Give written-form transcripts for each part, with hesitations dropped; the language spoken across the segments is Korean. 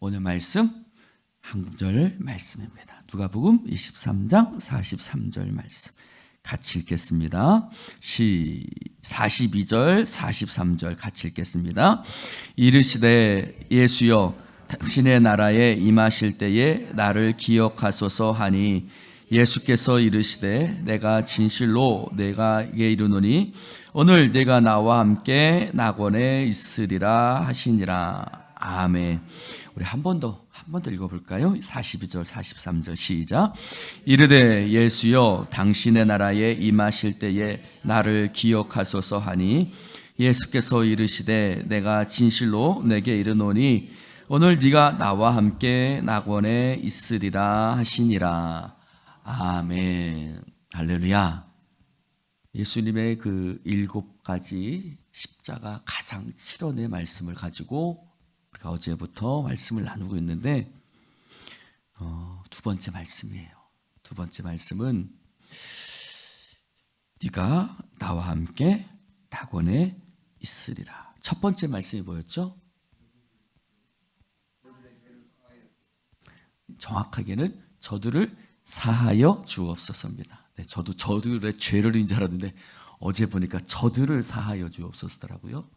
오늘 말씀 한 구절 말씀입니다. 누가복음 23장 43절 말씀 같이 읽겠습니다. 42절 43절 같이 읽겠습니다. 이르시되 예수여 당신의 나라에 임하실 때에 나를 기억하소서 하니 예수께서 이르시되 내가 진실로 내가에게 이르노니 오늘 내가 나와 함께 낙원에 있으리라 하시니라. 아멘. 우리 한 번 더 읽어볼까요? 42절 43절 시작. 이르되 예수여 당신의 나라에 임하실 때에 나를 기억하소서 하니 예수께서 이르시되 내가 진실로 내게 이르노니 오늘 네가 나와 함께 낙원에 있으리라 하시니라. 아멘. 할렐루야. 예수님의 그 7가지 십자가 가상 7원의 말씀을 가지고 우리가 어제부터 말씀을 나누고 있는데 두 번째 말씀이에요. 두 번째 말씀은 네가 나와 함께 낙원에 있으리라. 첫 번째 말씀이 뭐였죠? 정확하게는 저들을 사하여 주옵소서입니다. 네, 저도 저들의 죄를 인줄 알았는데 어제 보니까 저들을 사하여 주옵소서더라고요.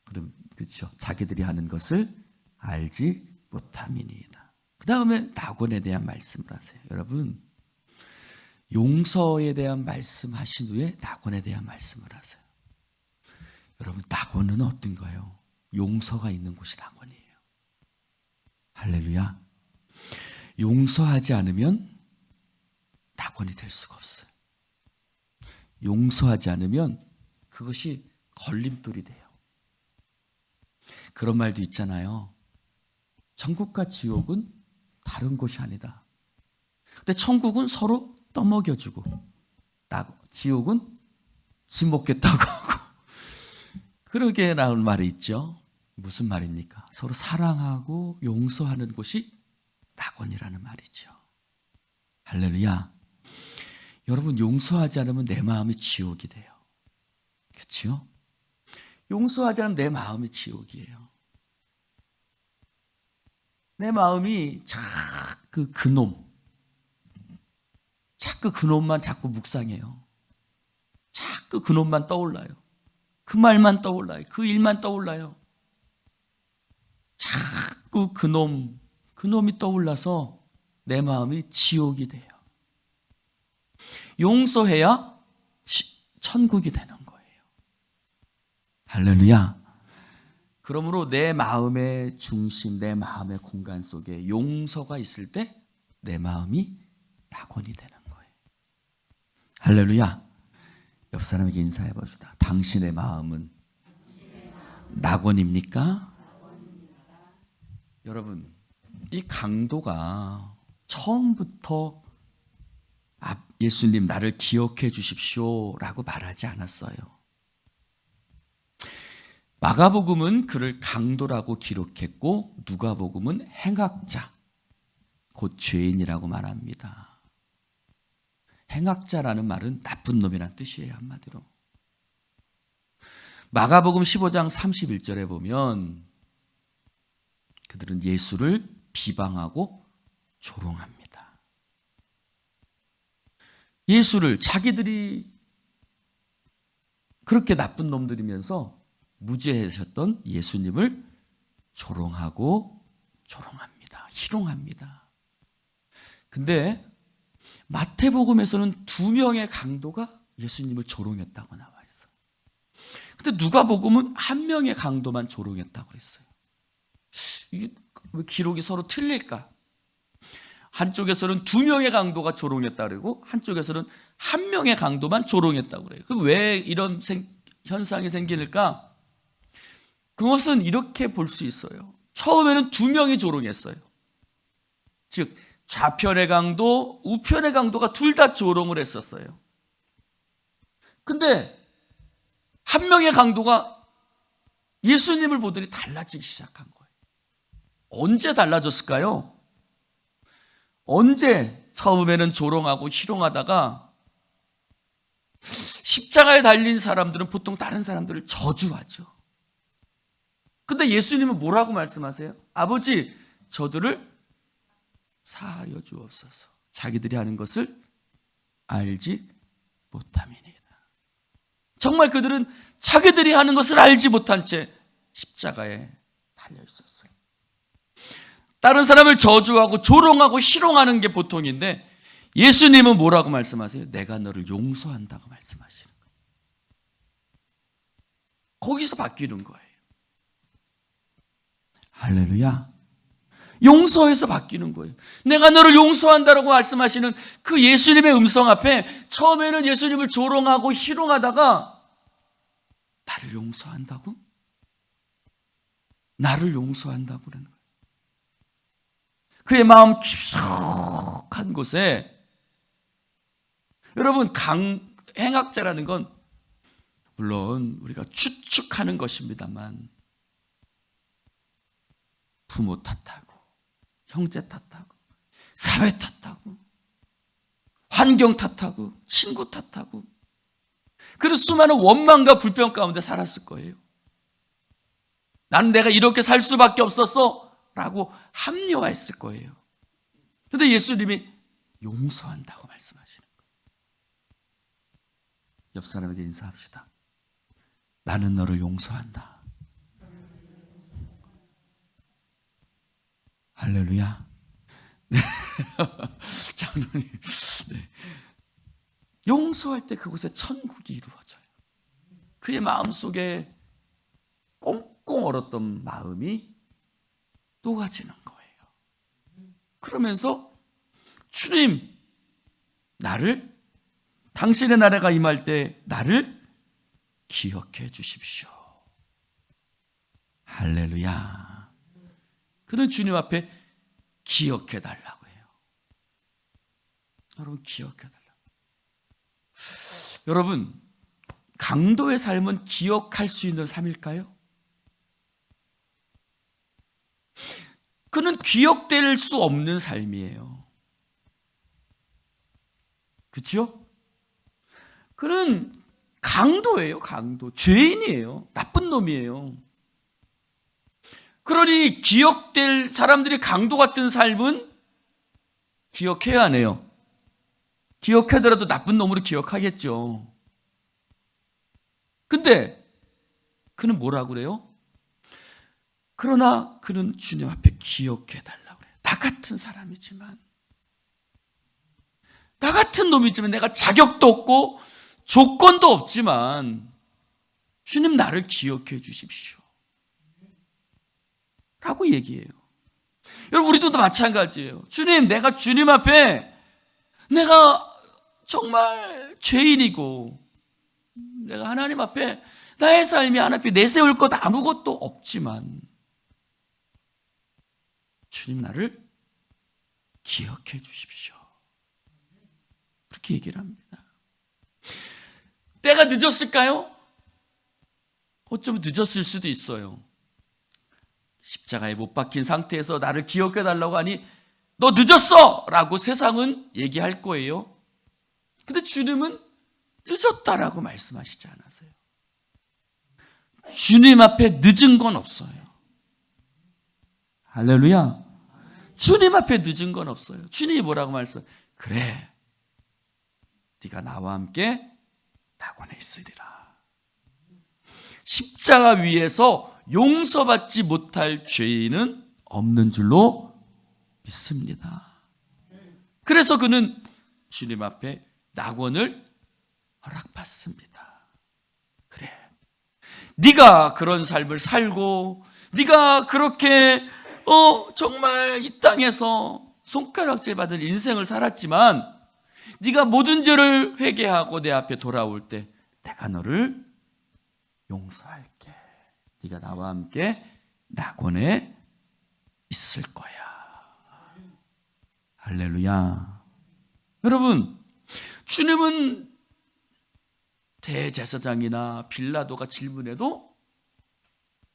그럼 그렇죠. 자기들이 하는 것을 알지 못함이니이다. 그 다음에 낙원에 대한 말씀을 하세요. 여러분, 용서에 대한 말씀하신 후에 낙원에 대한 말씀을 하세요. 여러분, 낙원은 어떤가요? 용서가 있는 곳이 낙원이에요. 할렐루야. 용서하지 않으면 낙원이 될 수가 없어요. 용서하지 않으면 그것이 걸림돌이 돼요. 그런 말도 있잖아요. 천국과 지옥은 다른 곳이 아니다. 근데 천국은 서로 떠먹여주고 지옥은 지 먹겠다고 하고 그러게라는 말이 있죠. 무슨 말입니까? 서로 사랑하고 용서하는 곳이 낙원이라는 말이죠. 할렐루야. 여러분, 용서하지 않으면 내 마음이 지옥이 돼요. 그렇죠? 용서하지 않으면 내 마음이 지옥이에요. 내 마음이 자꾸 그놈만 자꾸 묵상해요. 자꾸 그놈만 떠올라요. 그 말만 떠올라요. 그 일만 떠올라요. 자꾸 그놈이 떠올라서 내 마음이 지옥이 돼요. 용서해야 천국이 되는 거예요. 할렐루야. 그러므로 내 마음의 중심, 내 마음의 공간 속에 용서가 있을 때 내 마음이 낙원이 되는 거예요. 할렐루야. 옆 사람에게 인사해 봅시다. 당신의 마음은 낙원입니까? 여러분, 이 강도가 처음부터 예수님 나를 기억해 주십시오 라고 말하지 않았어요. 마가복음은 그를 강도라고 기록했고 누가복음은 행악자, 곧 죄인이라고 말합니다. 행악자라는 말은 나쁜 놈이란 뜻이에요. 한마디로. 마가복음 15장 31절에 보면 그들은 예수를 비방하고 조롱합니다. 예수를 자기들이 그렇게 나쁜 놈들이면서 무죄하셨던 예수님을 조롱합니다. 희롱합니다. 근데 마태복음에서는 2명의 강도가 예수님을 조롱했다고 나와 있어요. 근데 누가복음은 1명의 강도만 조롱했다고 그랬어요. 이게 왜 기록이 서로 틀릴까? 한쪽에서는 2명의 강도가 조롱했다 그러고 한쪽에서는 1명의 강도만 조롱했다고 그래요. 그럼 왜 이런 현상이 생길까? 그것은 이렇게 볼 수 있어요. 처음에는 2명이 조롱했어요. 즉 좌편의 강도, 우편의 강도가 둘 다 조롱을 했었어요. 근데 1명의 강도가 예수님을 보더니 달라지기 시작한 거예요. 언제 달라졌을까요? 언제 처음에는 조롱하고 희롱하다가 십자가에 달린 사람들은 보통 다른 사람들을 저주하죠. 근데 예수님은 뭐라고 말씀하세요? 아버지, 저들을 사하여 주옵소서. 자기들이 하는 것을 알지 못함이니이다. 정말 그들은 자기들이 하는 것을 알지 못한 채 십자가에 달려 있었어요. 다른 사람을 저주하고 조롱하고 희롱하는 게 보통인데 예수님은 뭐라고 말씀하세요? 내가 너를 용서한다고 말씀하시는 거예요. 거기서 바뀌는 거예요. 할렐루야. 용서해서 바뀌는 거예요. 내가 너를 용서한다라고 말씀하시는 그 예수님의 음성 앞에 처음에는 예수님을 조롱하고 희롱하다가 나를 용서한다고? 나를 용서한다고 그러는 거예요. 그의 마음 깊숙한 곳에 여러분 행악자라는 건 물론 우리가 추측하는 것입니다만 부모 탓하고 형제 탓하고 사회 탓하고 환경 탓하고 친구 탓하고 그런 수많은 원망과 불평 가운데 살았을 거예요. 나는 내가 이렇게 살 수밖에 없었어 라고 합리화했을 거예요. 그런데 예수님이 용서한다고 말씀하시는 거예요. 옆 사람에게 인사합시다. 나는 너를 용서한다. 할렐루야. 네. 장로님. 네. 용서할 때 그곳에 천국이 이루어져요. 그의 마음속에 꽁꽁 얼었던 마음이 녹아지는 거예요. 그러면서 주님, 나를 당신의 나라가 임할 때 나를 기억해 주십시오. 할렐루야. 그는 주님 앞에 기억해 달라고 해요. 여러분 기억해 달라고. 여러분 강도의 삶은 기억할 수 있는 삶일까요? 그는 기억될 수 없는 삶이에요. 그렇죠? 그는 강도예요. 강도. 죄인이에요. 나쁜 놈이에요. 그러니 기억될 사람들이 강도 같은 삶은 기억해야 하네요. 기억하더라도 나쁜 놈으로 기억하겠죠. 근데 그는 뭐라고 그래요? 그러나 그는 주님 앞에 기억해 달라고 그래요. 나 같은 사람이지만, 나 같은 놈이지만, 내가 자격도 없고 조건도 없지만 주님 나를 기억해 주십시오 라고 얘기해요. 여러분 우리도 마찬가지예요. 주님, 내가 주님 앞에 내가 정말 죄인이고 내가 하나님 앞에 나의 삶이 하나님 앞에 내세울 것 아무것도 없지만 주님 나를 기억해 주십시오. 그렇게 얘기를 합니다. 때가 늦었을까요? 어쩌면 늦었을 수도 있어요. 십자가에 못 박힌 상태에서 나를 기억해 달라고 하니 너 늦었어! 라고 세상은 얘기할 거예요. 근데 주님은 늦었다라고 말씀하시지 않았어요. 주님 앞에 늦은 건 없어요. 할렐루야. 주님 앞에 늦은 건 없어요. 주님이 뭐라고 말씀해요? 그래, 네가 나와 함께 낙원에 있으리라. 십자가 위에서 용서받지 못할 죄인은 없는 줄로 믿습니다. 그래서 그는 주님 앞에 낙원을 허락받습니다. 그래, 네가 그런 삶을 살고 네가 그렇게 정말 이 땅에서 손가락질 받을 인생을 살았지만 네가 모든 죄를 회개하고 내 앞에 돌아올 때 내가 너를 용서할게. 네가 나와 함께 낙원에 있을 거야. 할렐루야. 여러분, 주님은 대제사장이나 빌라도가 질문해도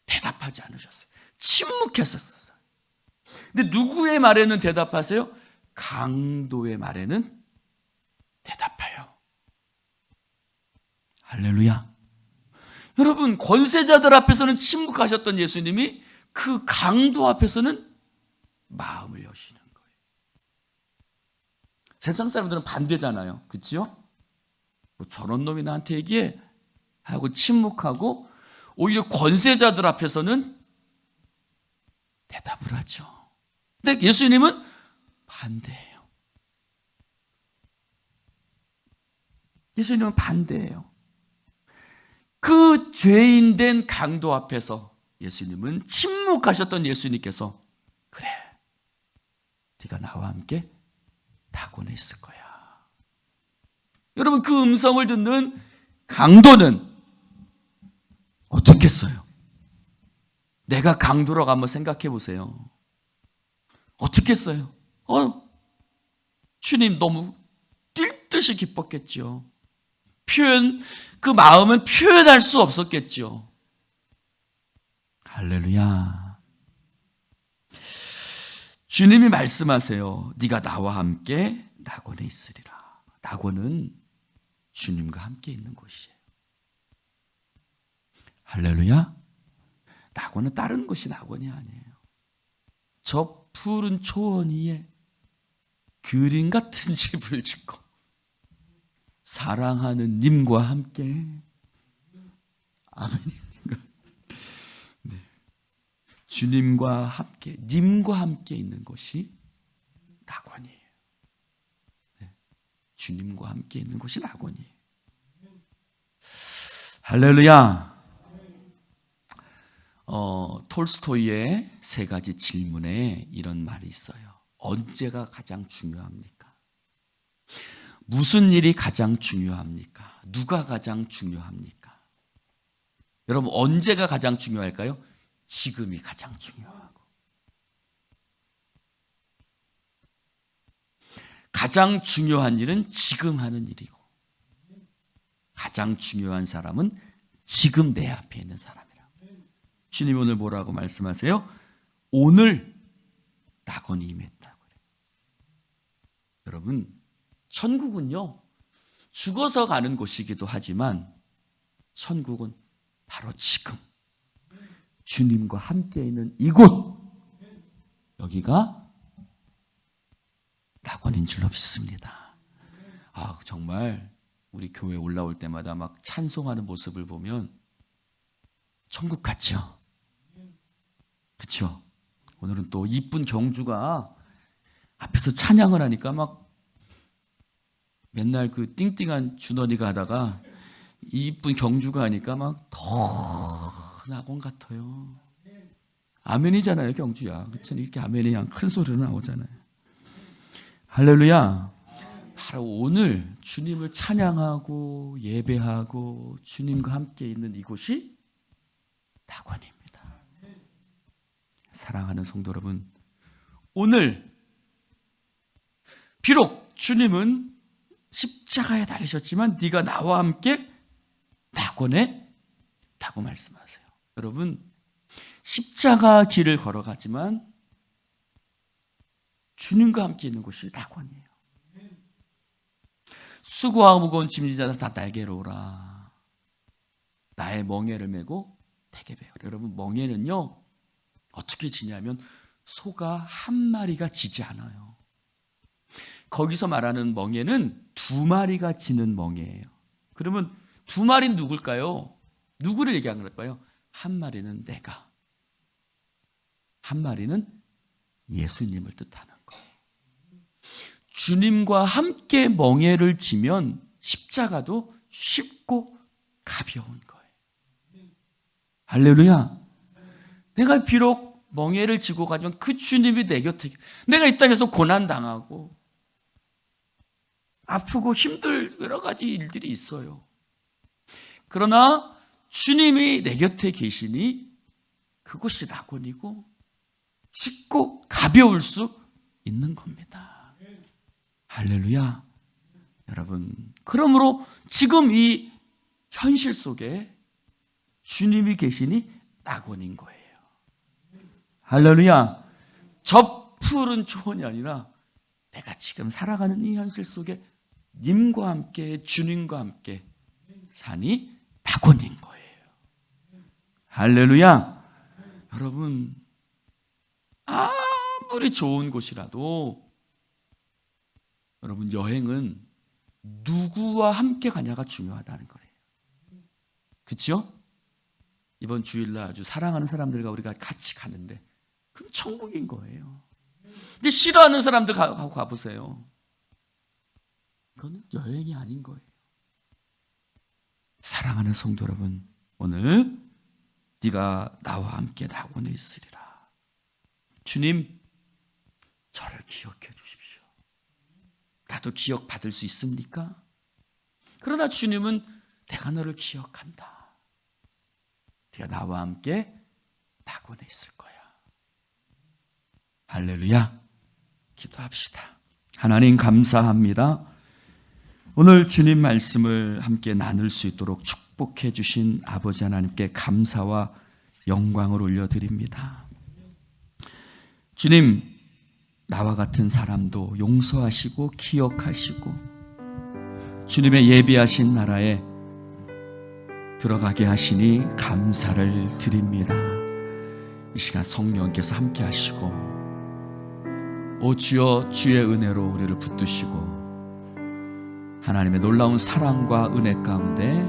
대답하지 않으셨어요. 침묵했었어요. 근데 누구의 말에는 대답하세요? 강도의 말에는 대답해요. 할렐루야. 여러분, 권세자들 앞에서는 침묵하셨던 예수님이 그 강도 앞에서는 마음을 여시는 거예요. 세상 사람들은 반대잖아요. 그렇죠? 뭐 저런 놈이 나한테 얘기해 하고 침묵하고 오히려 권세자들 앞에서는 대답을 하죠. 근데 예수님은 반대예요. 예수님은 반대예요. 그 죄인된 강도 앞에서 예수님은 침묵하셨던 예수님께서 그래, 네가 나와 함께 낙원에 있을 거야. 여러분, 그 음성을 듣는 강도는 어떻겠어요? 내가 강도라고 한번 생각해 보세요. 어떻겠어요? 주님 너무 뛸 듯이 기뻤겠죠. 그 마음은 표현할 수 없었겠죠. 할렐루야. 주님이 말씀하세요. 네가 나와 함께 낙원에 있으리라. 낙원은 주님과 함께 있는 곳이에요. 할렐루야. 낙원은 다른 곳이 낙원이 아니에요. 저 푸른 초원 위에 그림 같은 집을 짓고 사랑하는 님과 함께, 아멘입니까? 네. 주님과 함께, 님과 함께 있는 곳이 낙원이에요. 네. 주님과 함께 있는 곳이 낙원이에요. 할렐루야. 톨스토이의 세 가지 질문에 이런 말이 있어요. 언제가 가장 중요합니까? 무슨 일이 가장 중요합니까? 누가 가장 중요합니까? 여러분, 언제가 가장 중요할까요? 지금이 가장 중요하고, 가장 중요한 일은 지금 하는 일이고, 가장 중요한 사람은 지금 내 앞에 있는 사람이라. 주님 오늘 뭐라고 말씀하세요? 오늘 낙원이 임했다고 그래요. 여러분, 천국은요, 죽어서 가는 곳이기도 하지만 천국은 바로 지금 주님과 함께 있는 이곳, 여기가 낙원인 줄로 믿습니다. 정말 우리 교회 올라올 때마다 막 찬송하는 모습을 보면 천국 같죠? 그렇죠? 오늘은 또 이쁜 경주가 앞에서 찬양을 하니까 막 맨날 그 띵띵한 준원이가 하다가 이쁜 경주가 하니까 막 더 낙원 같아요. 아멘이잖아요, 경주야. 그렇죠? 이렇게 아멘이 그냥 큰 소리로 나오잖아요. 할렐루야. 바로 오늘 주님을 찬양하고 예배하고 주님과 함께 있는 이곳이 낙원입니다. 사랑하는 성도 여러분, 오늘 비록 주님은 십자가에 달리셨지만 네가 나와 함께 낙원에 있다고 말씀하세요. 여러분, 십자가 길을 걸어가지만 주님과 함께 있는 곳이 낙원이에요. 수고하고 무거운 짐진 자들 다 나에게로 오라. 나의 멍에를 메고 내게 배우라. 여러분, 멍에는요 어떻게 지냐면 소가 한 마리가 지지 않아요. 거기서 말하는 멍에는 두 마리가 지는 멍에예요. 그러면 두 마리는 누굴까요? 누구를 얘기하는 걸까요? 한 마리는 내가, 한 마리는 예수님을 뜻하는 거예요. 주님과 함께 멍에를 지면 십자가도 쉽고 가벼운 거예요. 할렐루야. 내가 비록 멍에를 지고 가지만 그 주님이 내 곁에, 내가 이 땅에서 고난당하고 아프고 힘들 여러 가지 일들이 있어요. 그러나 주님이 내 곁에 계시니 그것이 낙원이고 쉽고 가벼울 수 있는 겁니다. 할렐루야. 여러분, 그러므로 지금 이 현실 속에 주님이 계시니 낙원인 거예요. 할렐루야. 저 푸른 초원이 아니라 내가 지금 살아가는 이 현실 속에 님과 함께, 주님과 함께 사니 낙원인 거예요. 할렐루야. 여러분, 아무 아무리 좋은 곳이라도 여러분, 여행은 누구와 함께 가냐가 중요하다는 거예요. 그렇죠? 이번 주일날 아주 사랑하는 사람들과 우리가 같이 가는데 그럼 천국인 거예요. 근데 싫어하는 사람들 하고 가보세요. 그건 여행이 아닌 거예요. 사랑하는 성도 여러분, 오늘 네가 나와 함께 낙원에 있으리라. 주님, 저를 기억해 주십시오. 나도 기억받을 수 있습니까? 그러나 주님은 내가 너를 기억한다. 네가 나와 함께 낙원에 있을 거야. 할렐루야. 기도합시다. 하나님 감사합니다. 오늘 주님 말씀을 함께 나눌 수 있도록 축복해 주신 아버지 하나님께 감사와 영광을 올려드립니다. 주님, 나와 같은 사람도 용서하시고 기억하시고 주님의 예비하신 나라에 들어가게 하시니 감사를 드립니다. 이 시간 성령께서 함께 하시고, 오 주여, 주의 은혜로 우리를 붙드시고 하나님의 놀라운 사랑과 은혜 가운데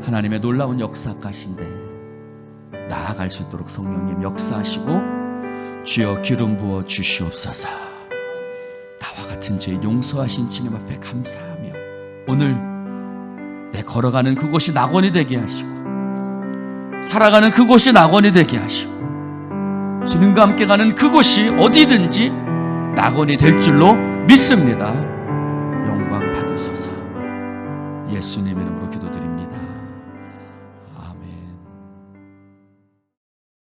하나님의 놀라운 역사 가신데 나아갈 수 있도록 성령님 역사하시고 주여 기름 부어 주시옵소서. 나와 같은 죄 용서하신 주님 앞에 감사하며 오늘 내 걸어가는 그곳이 낙원이 되게 하시고 살아가는 그곳이 낙원이 되게 하시고 주님과 함께 가는 그곳이 어디든지 낙원이 될 줄로 믿습니다. 영광 받으소서. 예수님 이름